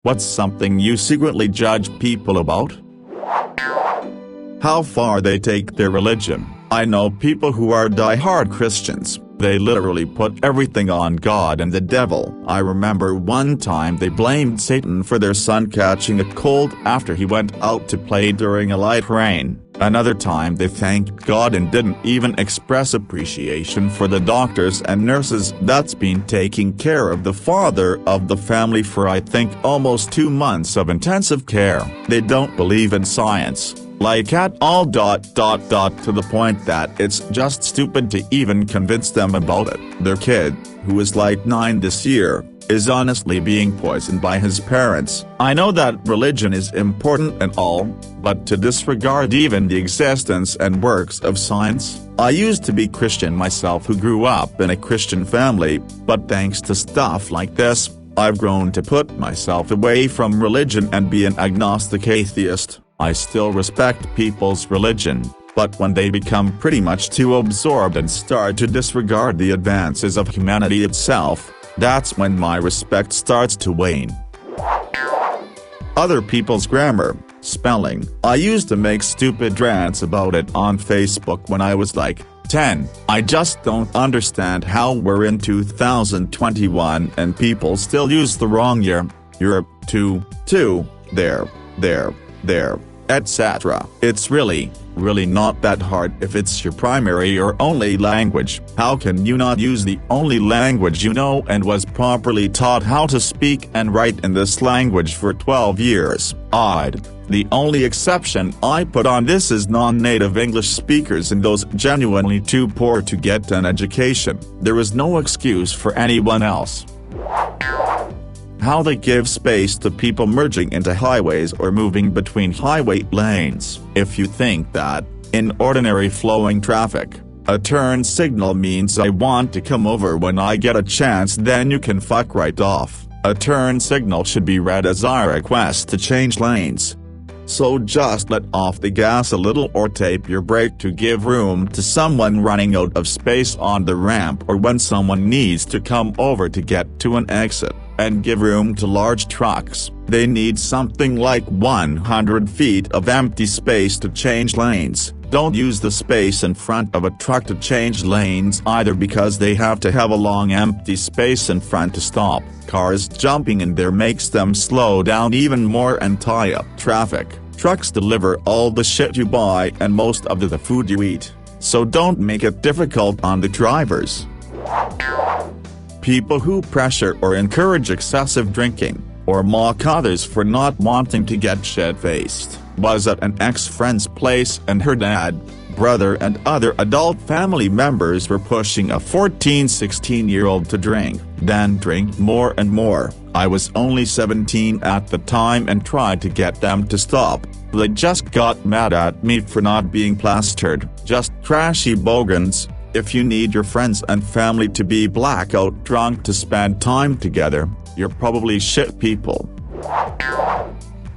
What's something you secretly judge people about? How far they take their religion. I know people who are die-hard Christians. They literally put everything on God and the devil. I remember one time they blamed Satan for their son catching a cold after he went out to play during a light rain. Another time they thanked God and didn't even express appreciation for the doctors and nurses that's been taking care of the father of the family for I think almost 2 months of intensive care. They don't believe in science, like at all. To the point that it's just stupid to even convince them about it. Their kid, who is like 9 this year, is honestly being poisoned by his parents. I know that religion is important and all, but to disregard even the existence and works of science. I used to be Christian myself who grew up in a Christian family, but thanks to stuff like this, I've grown to put myself away from religion and be an agnostic atheist. I still respect people's religion, but when they become pretty much too absorbed and start to disregard the advances of humanity itself, that's when my respect starts to wane. Other people's grammar, spelling. I used to make stupid rants about it on Facebook when I was like 10. I just don't understand how we're in 2021 and people still use the wrong year, there, etc. It's really not that hard if it's your primary or only language. How can you not use the only language you know and was properly taught how to speak and write in this language for 12 years? Odd. The only exception I put on this is non-native English speakers and those genuinely too poor to get an education. There is no excuse for anyone else. How they give space to people merging into highways or moving between highway lanes. If you think that, in ordinary flowing traffic, a turn signal means I want to come over when I get a chance, then you can fuck right off. A turn signal should be read as a request to change lanes. So just let off the gas a little or tape your brake to give room to someone running out of space on the ramp or when someone needs to come over to get to an exit. And give room to large trucks. They need something like 100 feet of empty space to change lanes. Don't use the space in front of a truck to change lanes either because they have to have a long empty space in front to stop. Cars jumping in there makes them slow down even more and tie up traffic. Trucks deliver all the shit you buy and most of the food you eat. So don't make it difficult on the drivers. People who pressure or encourage excessive drinking, or mock others for not wanting to get shit-faced. Was at an ex-friend's place and her dad, brother and other adult family members were pushing a 14-16-year-old to drink, then drink more and more. I was only 17 at the time and tried to get them to stop. They just got mad at me for not being plastered. Just trashy bogans. If you need your friends and family to be blackout drunk to spend time together, you're probably shit people.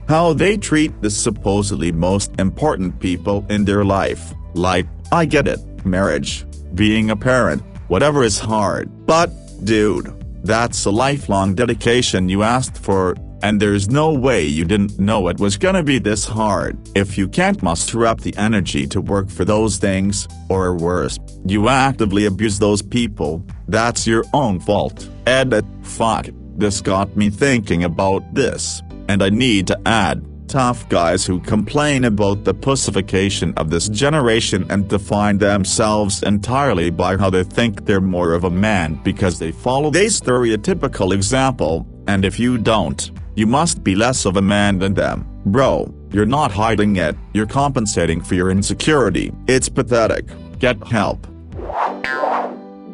How they treat the supposedly most important people in their life. Like, I get it, marriage, being a parent, whatever is hard. But, dude, that's a lifelong dedication you asked for, and there's no way you didn't know it was gonna be this hard. If you can't muster up the energy to work for those things, or worse, you actively abuse those people, that's your own fault. Edit. Fuck, this got me thinking about this, and I need to add, tough guys who complain about the pussification of this generation and define themselves entirely by how they think they're more of a man because they follow a stereotypical example, and if you don't, you must be less of a man than them. Bro, you're not hiding it, you're compensating for your insecurity. It's pathetic. Get help.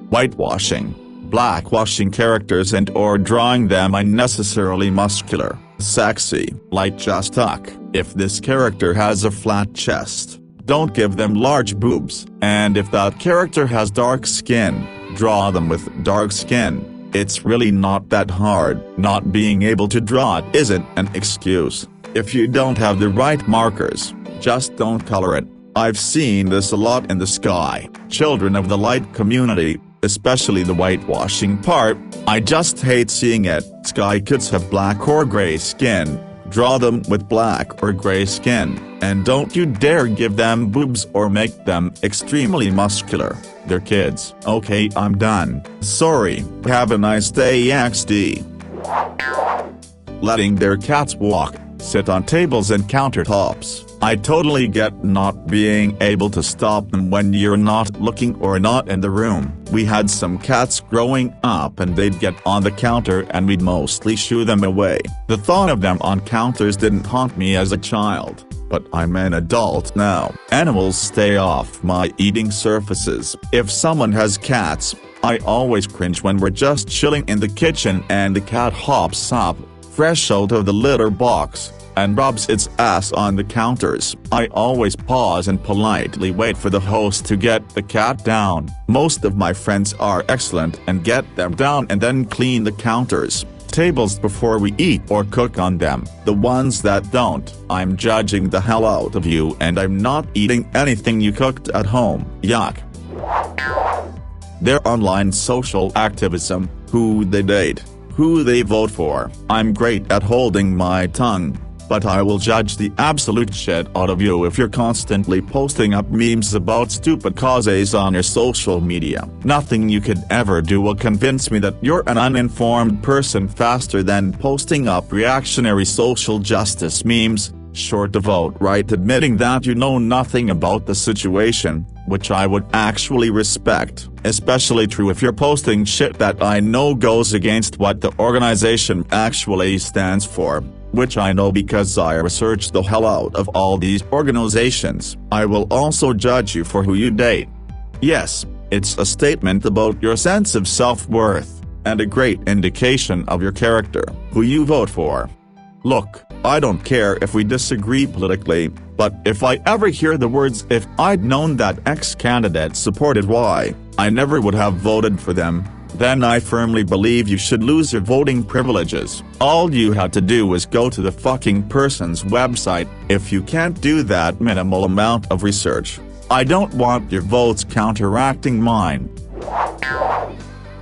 Whitewashing. Blackwashing characters and or drawing them unnecessarily muscular, sexy. Like just tuck. If this character has a flat chest, don't give them large boobs. And if that character has dark skin, draw them with dark skin. It's really not that hard. Not being able to draw it isn't an excuse. If you don't have the right markers, just don't color it. I've seen this a lot in the sky. Children of the light community, especially the whitewashing part. I just hate seeing it. Sky kids have black or gray skin. Draw them with black or gray skin, and don't you dare give them boobs or make them extremely muscular. They're kids. Okay, I'm done. Sorry. Have a nice day XD. Letting their cats walk, sit on tables and countertops. I totally get not being able to stop them when you're not looking or not in the room. We had some cats growing up and they'd get on the counter and we'd mostly shoo them away. The thought of them on counters didn't haunt me as a child, but I'm an adult now. Animals stay off my eating surfaces. If someone has cats, I always cringe when we're just chilling in the kitchen and the cat hops up, fresh out of the litter box, and rubs its ass on the counters. I always pause and politely wait for the host to get the cat down. Most of my friends are excellent and get them down and then clean the counters, tables before we eat or cook on them. The ones that don't, I'm judging the hell out of you and I'm not eating anything you cooked at home. Yuck. Their online social activism, who they date, who they vote for. I'm great at holding my tongue, but I will judge the absolute shit out of you if you're constantly posting up memes about stupid causes on your social media. Nothing you could ever do will convince me that you're an uninformed person faster than posting up reactionary social justice memes, short of outright admitting that you know nothing about the situation, which I would actually respect. Especially true if you're posting shit that I know goes against what the organization actually stands for, which I know because I researched the hell out of all these organizations. I will also judge you for who you date. Yes, it's a statement about your sense of self-worth, and a great indication of your character, who you vote for. Look, I don't care if we disagree politically, but if I ever hear the words "if I'd known that X candidate supported Y, I never would have voted for them," then I firmly believe you should lose your voting privileges. All you had to do was go to the fucking person's website. If you can't do that minimal amount of research, I don't want your votes counteracting mine.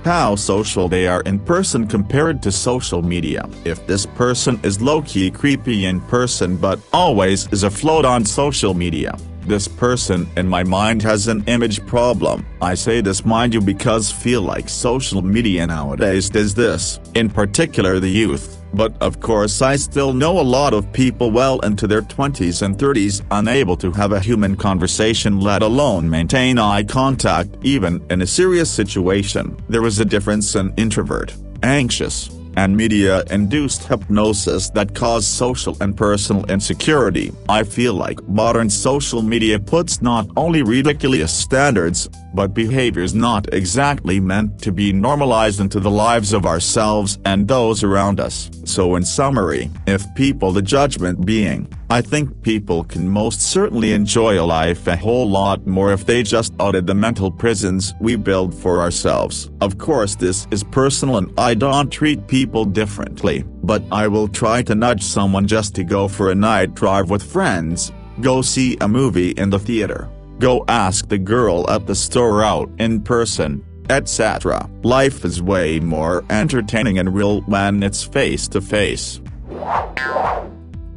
How social they are in person compared to social media. If this person is low-key creepy in person but always is afloat on social media, this person in my mind has an image problem. I say this mind you because feel like social media nowadays does this, in particular the youth. But of course I still know a lot of people well into their 20s and 30s unable to have a human conversation, let alone maintain eye contact even in a serious situation. There is a difference in introvert, anxious, and media-induced hypnosis that cause social and personal insecurity. I feel like modern social media puts not only ridiculous standards, but behaviors not exactly meant to be normalized into the lives of ourselves and those around us. So in summary, if people the judgment being, I think people can most certainly enjoy a life a whole lot more if they just outed the mental prisons we build for ourselves. Of course this is personal and I don't treat people differently, but I will try to nudge someone just to go for a night drive with friends, go see a movie in the theater, go ask the girl at the store out in person, etc. Life is way more entertaining and real when it's face to face.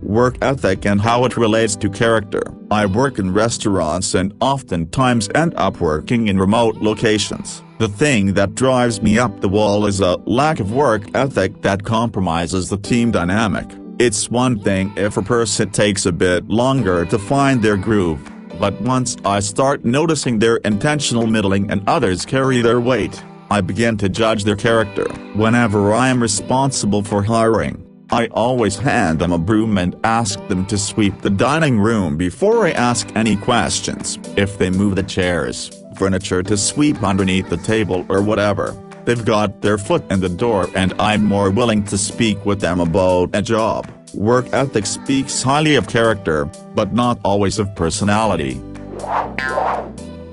Work ethic and how it relates to character. I work in restaurants and oftentimes end up working in remote locations. The thing that drives me up the wall is a lack of work ethic that compromises the team dynamic. It's one thing if a person takes a bit longer to find their groove, but once I start noticing their intentional middling and others carry their weight, I begin to judge their character. Whenever I am responsible for hiring, I always hand them a broom and ask them to sweep the dining room before I ask any questions. If they move the chairs, furniture to sweep underneath the table or whatever, they've got their foot in the door and I'm more willing to speak with them about a job. Work ethic speaks highly of character, but not always of personality.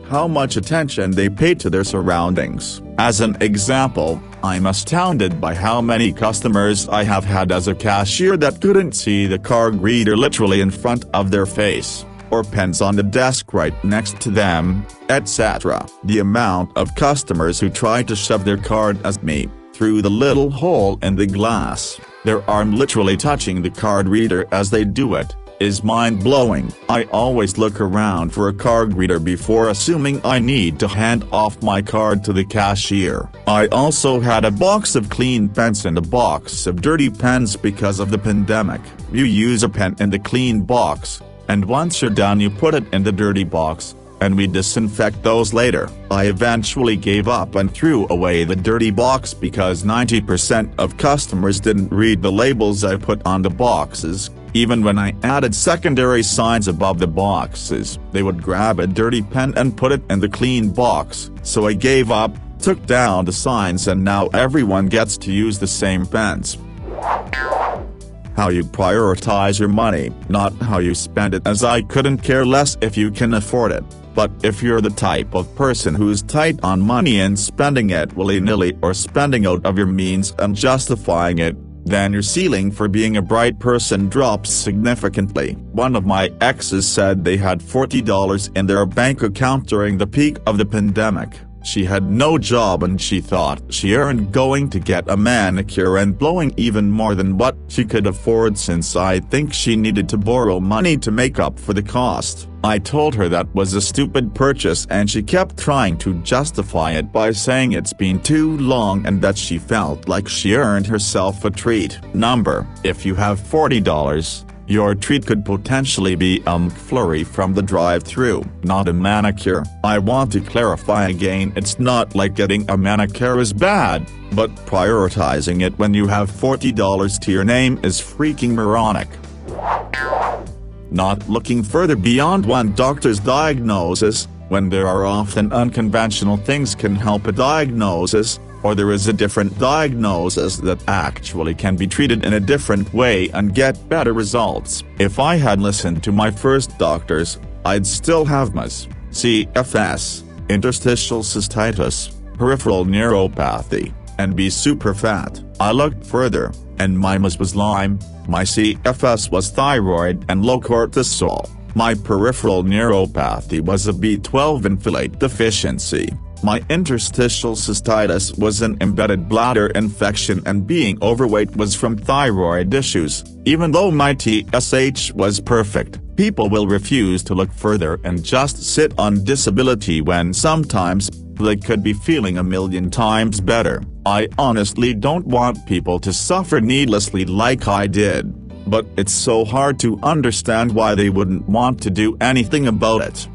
How much attention they pay to their surroundings. As an example, I'm astounded by how many customers I have had as a cashier that couldn't see the card reader literally in front of their face. or pens on the desk right next to them, etc. The amount of customers who try to shove their card at me, through the little hole in the glass, their arm literally touching the card reader as they do it, is mind-blowing. I always look around for a card reader before assuming I need to hand off my card to the cashier. I also had a box of clean pens and a box of dirty pens because of the pandemic. You use a pen in the clean box, and once you're done you put it in the dirty box, and we disinfect those later. I eventually gave up and threw away the dirty box because 90% of customers didn't read the labels I put on the boxes. Even when I added secondary signs above the boxes, they would grab a dirty pen and put it in the clean box. So I gave up, took down the signs, and now everyone gets to use the same pens. How you prioritize your money, not how you spend it, as I couldn't care less if you can afford it. But if you're the type of person who's tight on money and spending it willy-nilly or spending out of your means and justifying it, then your ceiling for being a bright person drops significantly. One of my exes said they had $40 in their bank account during the peak of the pandemic. She had no job and she thought she earned going to get a manicure and blowing even more than what she could afford, since I think she needed to borrow money to make up for the cost. I told her that was a stupid purchase and she kept trying to justify it by saying it's been too long and that she felt like she earned herself a treat. If you have $40, your treat could potentially be a McFlurry from the drive-thru, not a manicure. I want to clarify again, it's not like getting a manicure is bad, but prioritizing it when you have $40 to your name is freaking moronic. Not looking further beyond one doctor's diagnosis, when there are often unconventional things can help a diagnosis, or there is a different diagnosis that actually can be treated in a different way and get better results. If I had listened to my first doctors, I'd still have MS, CFS, interstitial cystitis, peripheral neuropathy, and be super fat. I looked further, and my MS was Lyme, my CFS was thyroid and low cortisol, my peripheral neuropathy was a B12 and folate deficiency. My interstitial cystitis was an embedded bladder infection, and being overweight was from thyroid issues. Even though my TSH was perfect, people will refuse to look further and just sit on disability when sometimes they could be feeling a million times better. I honestly don't want people to suffer needlessly like I did, but it's so hard to understand why they wouldn't want to do anything about it.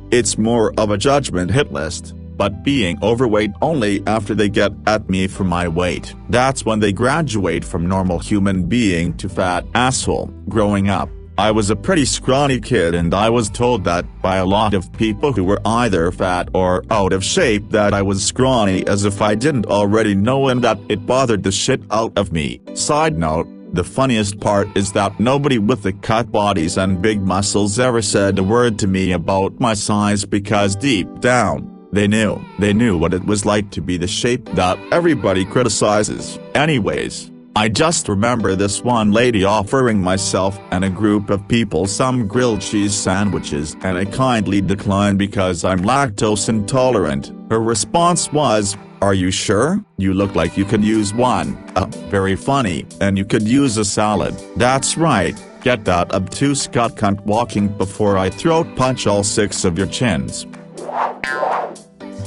It's more of a judgment hit list, but being overweight only after they get at me for my weight. That's when they graduate from normal human being to fat asshole. Growing up, I was a pretty scrawny kid, and I was told that by a lot of people who were either fat or out of shape that I was scrawny, as if I didn't already know, and that it bothered the shit out of me. Side note, the funniest part is that nobody with the cut bodies and big muscles ever said a word to me about my size, because deep down, they knew what it was like to be the shape that everybody criticizes. Anyways, I just remember this one lady offering myself and a group of people some grilled cheese sandwiches, and I kindly declined because I'm lactose intolerant. Her response was, "Are you sure? You look like you could use one. Very funny. And you could use a salad." That's right, get that obtuse cut cunt walking before I throat punch all 6 of your chins.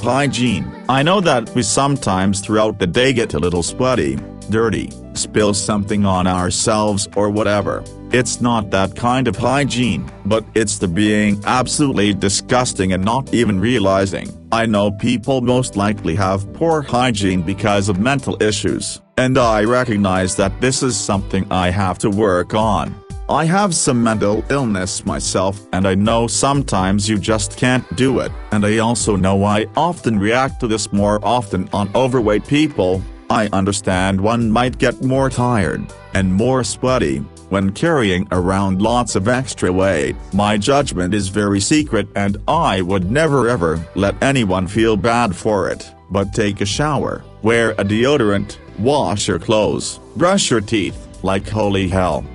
Hygiene. I know that we sometimes throughout the day get a little sweaty, dirty, spill something on ourselves or whatever. It's not that kind of hygiene, but it's the being absolutely disgusting and not even realizing. I know people most likely have poor hygiene because of mental issues, and I recognize that this is something I have to work on. I have some mental illness myself, and I know sometimes you just can't do it, and I also know I often react to this more often on overweight people. I understand one might get more tired, and more sweaty, when carrying around lots of extra weight. My judgment is very secret, and I would never ever let anyone feel bad for it. But take a shower, wear a deodorant, wash your clothes, brush your teeth, like holy hell.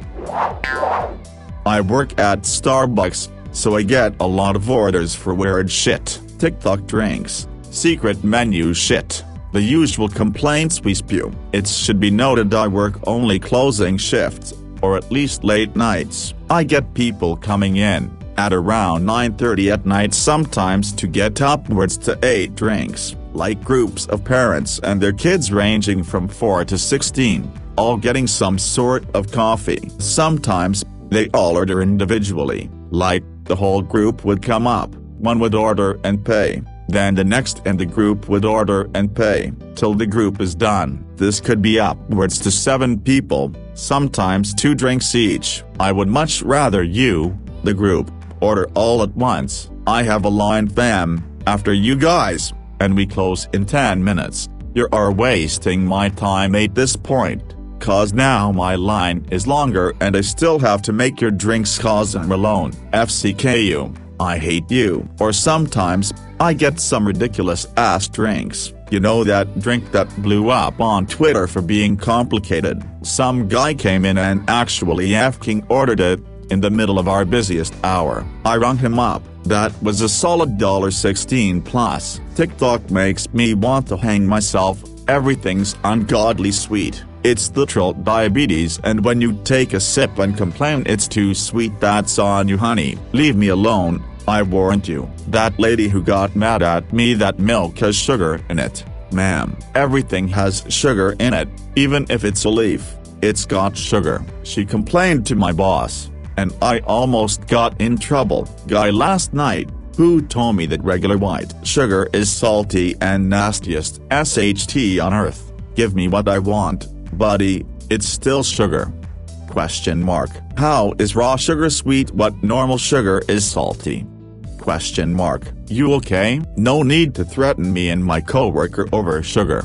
I work at Starbucks, so I get a lot of orders for weird shit, TikTok drinks, secret menu shit, the usual complaints we spew. It should be noted I work only closing shifts, or at least late nights. I get people coming in at around 9:30 at night sometimes to get upwards to 8 drinks, like groups of parents and their kids ranging from 4 to 16, all getting some sort of coffee. Sometimes they all order individually, like the whole group would come up, one would order and pay, then the next and the group would order and pay, till the group is done. This could be upwards to 7 people, sometimes 2 drinks each. I would much rather you, the group, order all at once. I have a line fam, after you guys, and we close in 10 minutes. You are wasting my time at this point, cause now my line is longer and I still have to make your drinks cause I'm alone. FCKU, I hate you. Or sometimes, I get some ridiculous ass drinks. You know that drink that blew up on Twitter for being complicated? Some guy came in and actually fucking ordered it in the middle of our busiest hour. I rung him up. That was a solid $16 plus. TikTok makes me want to hang myself. Everything's ungodly sweet. It's literal diabetes, and when you take a sip and complain it's too sweet, that's on you, honey. Leave me alone, I warrant you. That lady who got mad at me that milk has sugar in it. Ma'am, everything has sugar in it, even if it's a leaf. It's got sugar. She complained to my boss, and I almost got in trouble. Guy last night, who told me that regular white sugar is salty and nastiest SHT on earth. Give me what I want, buddy, it's still sugar. Question mark. How is raw sugar sweet what normal sugar is salty? Question mark. You okay? No need to threaten me and my coworker over sugar.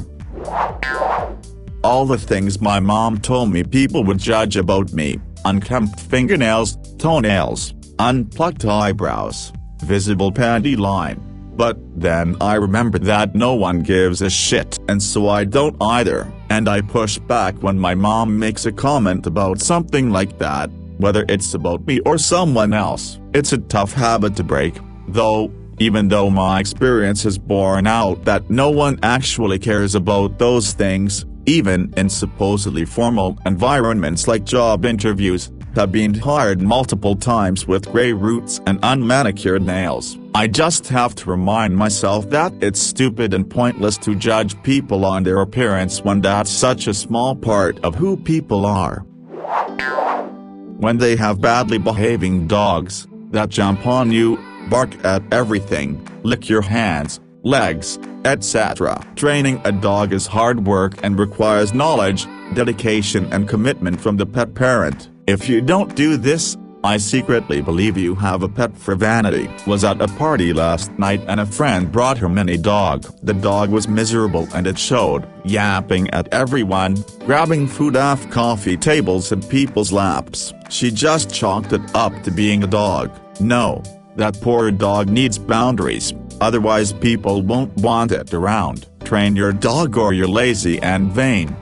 All the things my mom told me people would judge about me: unkempt fingernails, toenails, unplucked eyebrows, visible panty line. But then I remembered that no one gives a shit, and so I don't either, and I push back when my mom makes a comment about something like that, whether it's about me or someone else. It's a tough habit to break, though, even though my experience has borne out that no one actually cares about those things, even in supposedly formal environments like job interviews. Have been hired multiple times with grey roots and unmanicured nails. I just have to remind myself that it's stupid and pointless to judge people on their appearance when that's such a small part of who people are. When they have badly behaving dogs that jump on you, bark at everything, lick your hands, legs, etc. Training a dog is hard work and requires knowledge, dedication and commitment from the pet parent. If you don't do this, I secretly believe you have a pet for vanity. Was at a party last night and a friend brought her mini dog. The dog was miserable and it showed, yapping at everyone, grabbing food off coffee tables and people's laps. She just chalked it up to being a dog. No, that poor dog needs boundaries, otherwise people won't want it around. Train your dog or you're lazy and vain.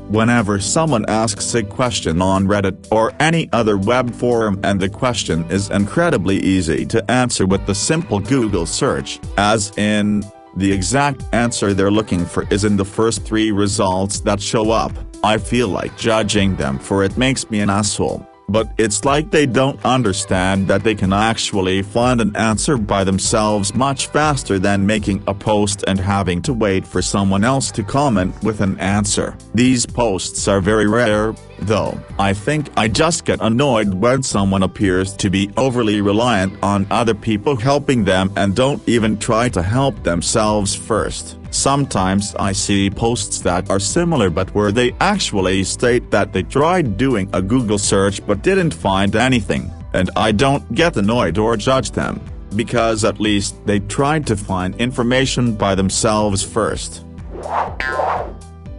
Whenever someone asks a question on Reddit or any other web forum and the question is incredibly easy to answer with the simple Google search, as in, the exact answer they're looking for is in the first 3 results that show up, I feel like judging them for it makes me an asshole. But it's like they don't understand that they can actually find an answer by themselves much faster than making a post and having to wait for someone else to comment with an answer. These posts are very rare, though. I think I just get annoyed when someone appears to be overly reliant on other people helping them and don't even try to help themselves first. Sometimes I see posts that are similar but where they actually state that they tried doing a Google search but didn't find anything, and I don't get annoyed or judge them, because at least they tried to find information by themselves first.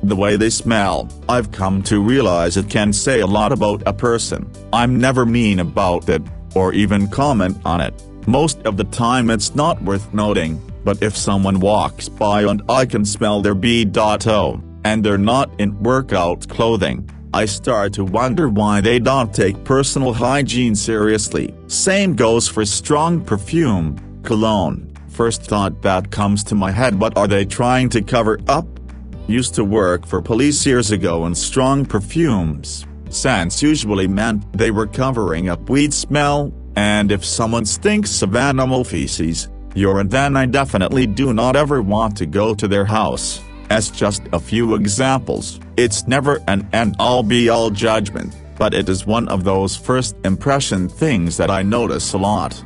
The way they smell. I've come to realize it can say a lot about a person. I'm never mean about it, or even comment on it. Most of the time it's not worth noting. But if someone walks by and I can smell their B.O, and they're not in workout clothing, I start to wonder why they don't take personal hygiene seriously. Same goes for strong perfume, cologne. First thought that comes to my head, what are they trying to cover up? Used to work for police years ago, and strong perfumes scents usually meant they were covering up weed smell, and if someone stinks of animal feces, urine, then I definitely do not ever want to go to their house. As just a few examples, it's never an end-all be-all judgment, but it is one of those first impression things that I notice a lot.